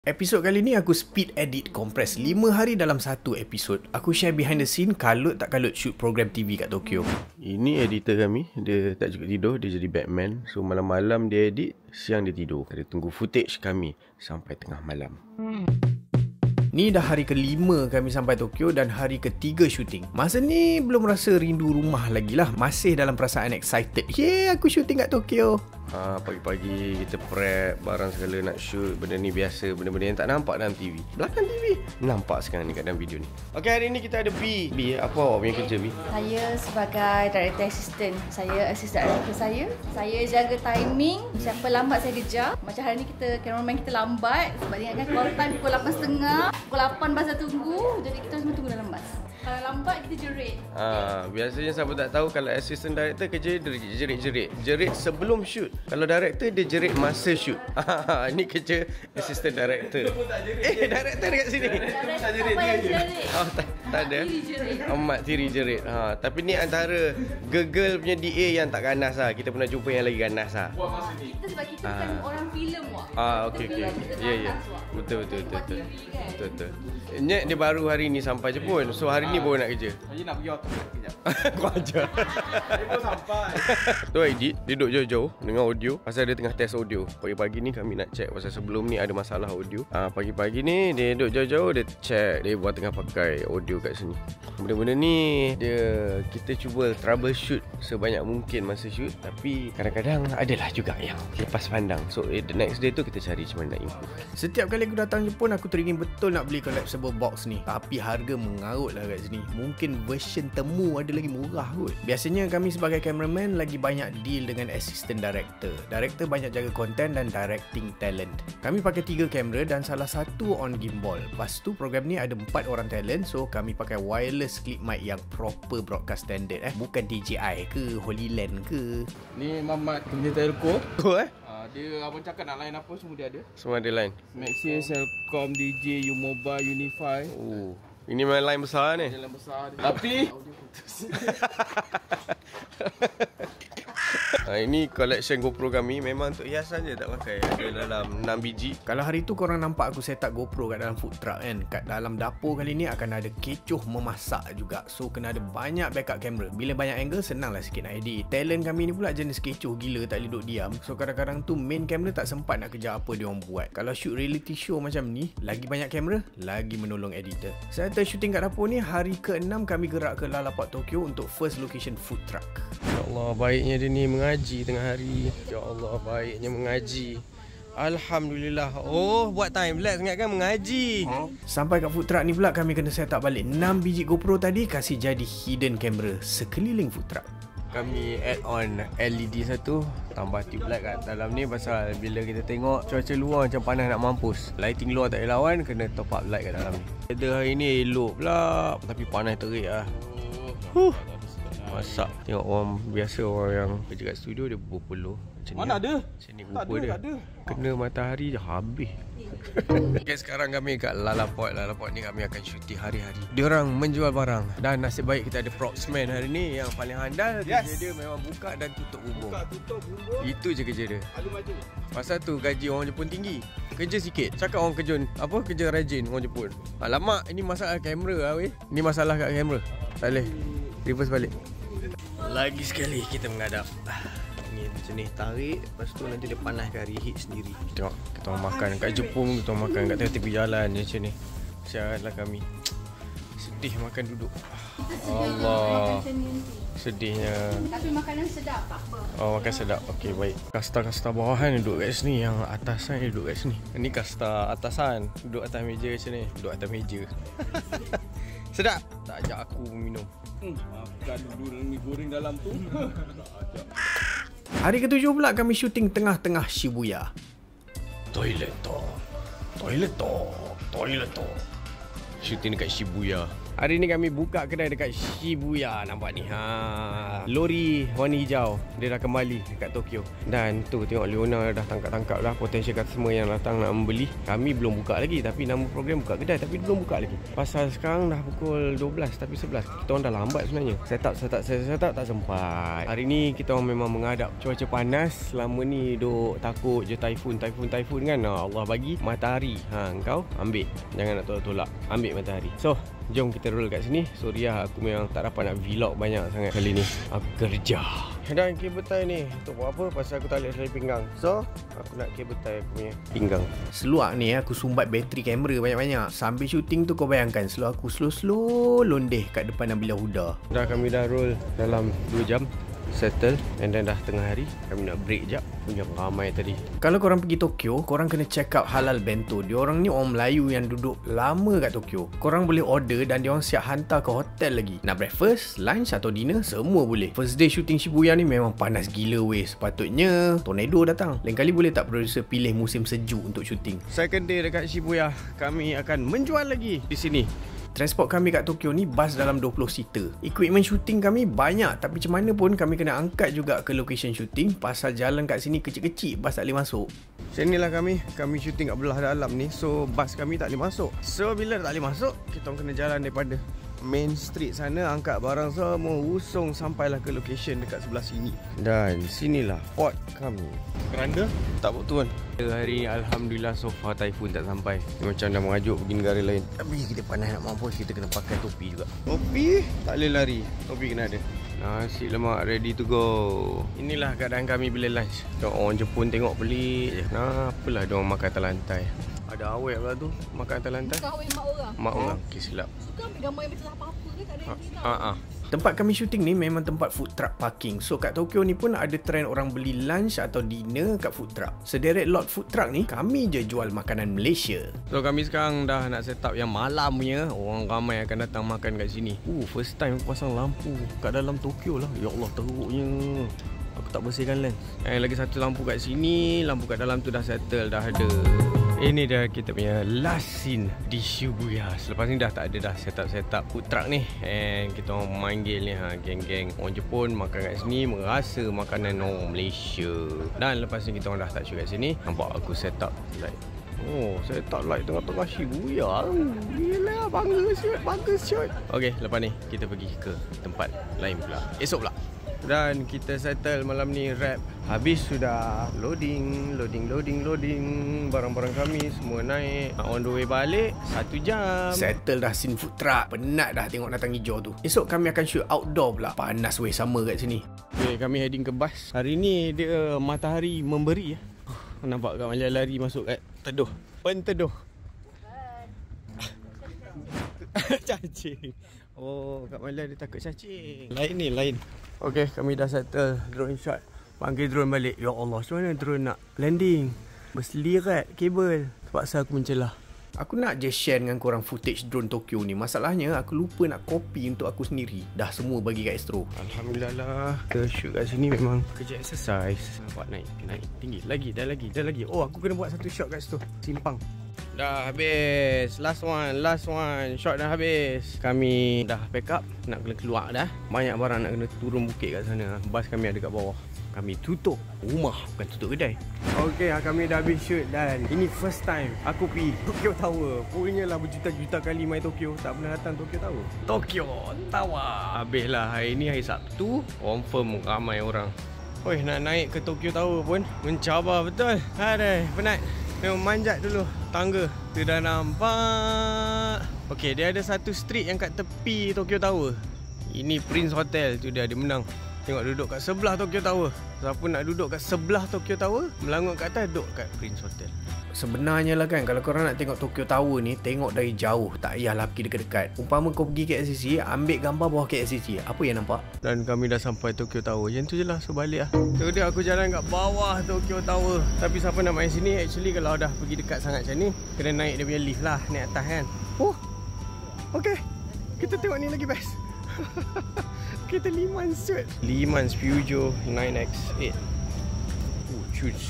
Episod kali ni aku speed edit compress 5 hari dalam satu episod. Aku share behind the scene kalut tak kalut shoot program TV kat Tokyo. Ini editor kami, dia tak cukup tidur, dia jadi Batman. So malam-malam dia edit, siang dia tidur. Dia tunggu footage kami sampai tengah malam. Ni dah hari ke-5 kami sampai Tokyo dan hari ke-3 syuting. Masa ni belum rasa rindu rumah lagi lah. Masih dalam perasaan excited. Yeay, aku syuting kat Tokyo. Pagi-pagi kita prep barang segala nak shoot. Benda ni biasa, benda-benda yang tak nampak dalam TV. Belakang TV nampak sekarang ni kat dalam video ni. Okay, hari ni kita ada B. B, apa awak punya kerja B? Saya sebagai director assistant. Saya assist director saya. Saya jaga timing. Siapa lambat saya kejar. Macam hari ni kita cameraman kita lambat sebab dia ingatkan call time pukul 8.30. Pukul 8 bas dah tunggu. Jadi kita semua tunggu dalam bas. Kalau lambat kita jerit. Biasanya siapa tak tahu kalau assistant director kerja dia jerit-jerit. Jerit sebelum shoot. Kalau director dia jerit masa shoot. Ini kerja assistant director. Director dekat sini. Tak jerit dia je. Tak ada. Amat tiri jerit. Tapi ni antara gegel punya DA yang tak ganas lah. Kita pernah jumpa yang lagi ganas lah. Kita sebab kita bukan orang filem wak. Okey. Ya. Betul. Nyek dia baru hari ni sampai je pun. So hari ni baru nak kerja. Saya nak pergi hotel kejap. Kau ajar. Dia pun sampai. Tu edit, dia duduk jauh-jauh dengan audio. Pasal dia tengah test audio. Pagi-pagi ni kami nak check pasal sebelum ni ada masalah audio. Pagi-pagi ni dia duduk jauh-jauh, dia check. Dia buat tengah pakai audio kat sini. Benda-benda ni kita cuba troubleshoot sebanyak mungkin masa shoot. Tapi kadang-kadang adalah juga yang lepas pandang. So the next day tu kita cari macam mana nak improve. Setiap kali aku datang Jepun, aku teringin betul nak beli collapsible box ni. Tapi harga mengarut lah kat sini. Mungkin version temu ada lagi murah kot. Biasanya kami sebagai cameraman lagi banyak deal dengan assistant director. Director banyak jaga content dan directing talent. Kami pakai 3 kamera dan salah satu on gimbal. Lepas tu program ni ada 4 orang talent. So kami pakai wireless clip mic yang proper broadcast standard. Bukan DJI ke Holyland ke. Ni Mamat punya telco. Dia abang cakap nak line apa semua dia ada. Semua ada line. Maxis, Celcom, DJ, U-Mobile, Unify. Ini memang line besar ni. Jalan besar. Tapi ini collection GoPro kami. Memang untuk hiasan je, tak pakai. Ada dalam 6 biji. Kalau hari tu korang nampak aku set up GoPro kat dalam food truck kan, kat dalam dapur kali ni akan ada kecoh memasak juga. So kena ada banyak backup kamera. Bila banyak angle senang lah sikit nak edit. Talent kami ni pula jenis kecoh gila, tak boleh duduk diam. So kadang-kadang tu main kamera tak sempat nak kejar apa dia orang buat. Kalau shoot reality show macam ni, lagi banyak kamera, lagi menolong editor. Saya shooting kat dapur ni, hari ke-6 kami gerak ke Lalaport Tokyo untuk first location food truck. Ya Allah, baiknya dia ni mengaji tengah hari. Ya Allah, baiknya mengaji. Alhamdulillah. Buat time lapse ingatkan mengaji. Sampai kat food truck ni pula kami kena set up balik 6 biji GoPro tadi kasih jadi hidden camera sekeliling food truck. Kami add on LED satu, tambah tube light kat dalam ni pasal bila kita tengok cuaca luar macam panas nak mampus. Lighting luar tak boleh lawan, kena top up light kat dalam ni. Weather hari ni elok pula, tapi panas terik lah. Masak. Tengok orang biasa, orang yang kerja kat studio dia berpeluh. mana ada? Macam ni rupa dia. Kena matahari je habis. Okay, sekarang kami kat Lalaport. Lalaport ni kami akan syuting hari-hari. Diorang menjual barang. Dan nasib baik kita ada proxman hari ni yang paling handal. Kerja dia memang buka dan tutup bumbung. Itu je kerja dia. Pasal tu gaji orang Jepun tinggi. Kerja sikit. Cakap orang kerja rajin orang Jepun. Alamak, ini masalah kamera lah weh. Ini masalah kat kamera. Tak boleh. Reverse balik. Lagi sekali kita menghadap. Ni macam ni, tarik. Lepas tu nanti dia panaskan, reheat sendiri. Tengok, kita orang makan kat Jepun, kita orang makan kat tepi jalan macam ni. Sialah kami. Sedih makan duduk. Allah. Sedihnya. Tapi makanan sedap tak apa. Makan sedap. Okey, baik. Kasta-kasta bawahan duduk kat sini, yang atasan duduk kat sini. Ini kasta atasan duduk atas meja macam ni. Duduk atas meja. Sedap. Tak ajak aku minum. Makan dulu mi goreng dalam tu. Hari ke-7 pula kami syuting tengah-tengah Shibuya. Toilet to. Shooting dekat Shibuya. Hari ni kami buka kedai dekat Shibuya. Nampak ni, lori warna hijau. Dia dah kembali dekat Tokyo. Dan tu tengok Leona dah tangkap-tangkap dah potential customer yang datang nak membeli. Kami belum buka lagi, tapi nama program buka kedai, tapi belum buka lagi. Pasal sekarang dah pukul 12, tapi 11. Kita orang dah lambat sebenarnya. Setup tak sempat. Hari ni kita orang memang menghadap cuaca panas. Selama ni duk takut je typhoon kan. Allah bagi matahari. Engkau ambil, jangan nak tolak-tolak. Ambil matahari. So jom kita roll kat sini. Sorry lah, aku memang tak dapat nak vlog banyak sangat kali ni. Aku kerja. Dan kabel tie ni untuk buat apa? Pasal aku tak boleh selai pinggang. So aku nak kabel tie aku punya pinggang. Seluar ni aku sumbat bateri kamera banyak-banyak. Sambil syuting tu kau bayangkan, seluar aku slow-slow londeh kat depan Nabila Huda. Kami dah roll dalam 2 jam. Settle. And then dah tengah hari, kami nak break jap. Punya ramai tadi. Kalau korang pergi Tokyo, korang kena check out Halal Bento. Diorang ni orang Melayu yang duduk lama kat Tokyo. Korang boleh order dan diorang siap hantar ke hotel lagi. Nak breakfast, lunch atau dinner, semua boleh. First day shooting Shibuya ni memang panas gila weh. Sepatutnya tornado datang. Lain kali boleh tak producer pilih musim sejuk untuk shooting. Second day dekat Shibuya, kami akan menjual lagi di sini. Transport kami kat Tokyo ni bas dalam 20 seater. Equipment shooting kami banyak, tapi macam mana pun kami kena angkat juga ke location shooting. Pasal jalan kat sini kecil-kecil, bas tak boleh masuk. Sinilah kami shooting kat belah dalam ni. So bas kami tak boleh masuk. So bila tak boleh masuk, kita kena jalan daripada main street sana, angkat barang semua, usung sampailah ke location dekat sebelah sini. Dan sinilah port kami. Keranda tak betul kan. Hari ni Alhamdulillah so far typhoon tak sampai. Macam dah mengajuk pergi negara lain. Tapi kita pandai nak mampus, kita kena pakai topi juga. Topi tak boleh lari, topi kena ada. Nasi lemak ready to go. Inilah keadaan kami bila lunch. Orang Jepun tengok pelik je. Apalah diorang makan atas lantai. Ada awet pula tu makan atas lantai. Bukan awet mak orang. Mak orang, okay, silap. Suka ambil gambar yang macam apa-apa ke, tak ada Tempat kami shooting ni memang tempat food truck parking. So kat Tokyo ni pun ada trend orang beli lunch atau dinner kat food truck. Sederet lot food truck ni, kami je jual makanan Malaysia. So kami sekarang dah nak set up yang malam punya. Orang ramai akan datang makan kat sini. First time aku pasang lampu kat dalam Tokyo lah. Ya Allah, teruknya. Aku tak bersihkan lens. Lagi satu lampu kat sini. Lampu kat dalam tu dah settle, dah ada. Ini dah kita punya last scene di Shibuya. Selepas ni dah tak ada dah setup food truck ni. And kita orang manggil ni geng-geng orang Jepun makan kat sini, merasa makanan orang Malaysia. Dan lepas ni kita orang dah touch kat sini. Nampak aku set up light. Set up light tengah-tengah Shibuya. Gila, bangga siot. Okay, lepas ni kita pergi ke tempat lain pula. Esok pula. Dan kita settle malam ni wrap. Habis sudah loading. Barang-barang kami semua naik. On the way balik 1 jam. Settle dah scene food truck. Penat dah tengok datang hijau tu. Esok kami akan shoot outdoor pula. Panas weh sama kat sini. Okay, kami heading ke bus. Hari ni dia matahari memberi. Nampak Kak Malia lari masuk kat teduh. Penteduh. Cacing. Kak Malia dia takut cacing. Lain. Okay, kami dah settle drone shot. Panggil drone balik. Ya Allah, macam mana drone nak landing? Berselirat kabel. Terpaksa aku mencelah. Aku nak je share dengan korang footage drone Tokyo ni. Masalahnya aku lupa nak copy untuk aku sendiri. Dah semua bagi kat Astro. Alhamdulillah lah. Kita shoot kat sini memang kerja exercise. Nampak naik tinggi. Lagi. Aku kena buat satu shot kat situ. Simpang. Dah habis. Last one. Shot dah habis. Kami dah pack up. Nak kena keluar dah. Banyak barang nak kena turun bukit kat sana. Bas kami ada kat bawah. Kami tutup rumah, bukan tutup kedai. Okay, kami dah habis shoot. Dan ini first time aku pergi Tokyo Tower. Punyalah berjuta-juta kali main Tokyo, tak pernah datang Tokyo Tower. Tokyo Tower. Habislah hari ni, hari Sabtu. Confirm ramai orang. Nak naik ke Tokyo Tower pun mencabar betul. Aduh, penat. Tengok manjat dulu tangga. Tu dah nampak. Okay, dia ada satu street yang kat tepi Tokyo Tower. Ini Prince Hotel. Tu dia menang. Tengok duduk kat sebelah Tokyo Tower. Siapa nak duduk kat sebelah Tokyo Tower, melangut kat atas, duduk kat Prince Hotel. Sebenarnya lah kan, kalau korang nak tengok Tokyo Tower ni, tengok dari jauh. Tak payahlah pergi dekat-dekat. Umpama kau pergi KLCC, ambil gambar bawah KLCC. Apa yang nampak? Dan kami dah sampai Tokyo Tower. Yang tu je lah, so balik lah. Tu dia aku jalan kat bawah Tokyo Tower. Tapi siapa nak main sini, actually kalau dah pergi dekat sangat macam ni, kena naik dia punya lift lah, naik atas kan. Okay. Kita tengok ni lagi best. Kita Liman suit. Liman's Peugeot 9X8. Cus.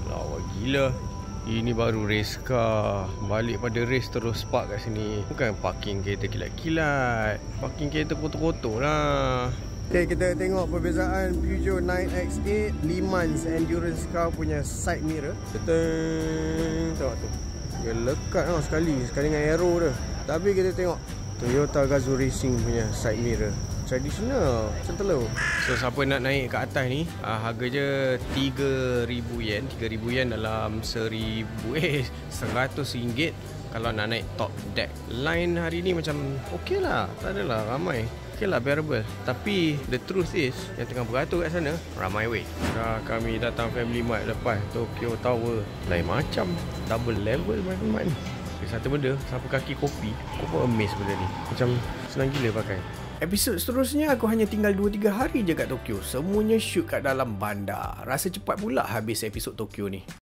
Lawa gila. Ini baru race car. Balik pada race terus park kat sini. Bukan parking kereta kilat-kilat. Parking kereta kotor-kotor lah. Okay, kita tengok perbezaan Peugeot 9X8 Le Mans Endurance Car punya side mirror. Tengok tu. Dia lekat tau sekali dengan aero dia. Tapi kita tengok Toyota Gazoo Racing punya side mirror. Tradisional macam telur. So siapa nak naik ke atas ni, harga je 3,000 yen. 3,000 yen dalam 100 ringgit kalau nak naik top deck. Line hari ni macam okey lah, tak adalah ramai. Okey lah, bearable. Tapi the truth is, yang tengah beratur kat sana ramai weh. Kami datang Family Mart lepas Tokyo Tower, lain macam, double level man. Satu benda, sapu kaki kopi, aku pun amazed benda ni. Macam senang gila pakai. Episod seterusnya aku hanya tinggal 2-3 hari je kat Tokyo. Semuanya shoot kat dalam bandar. Rasa cepat pula habis episod Tokyo ni.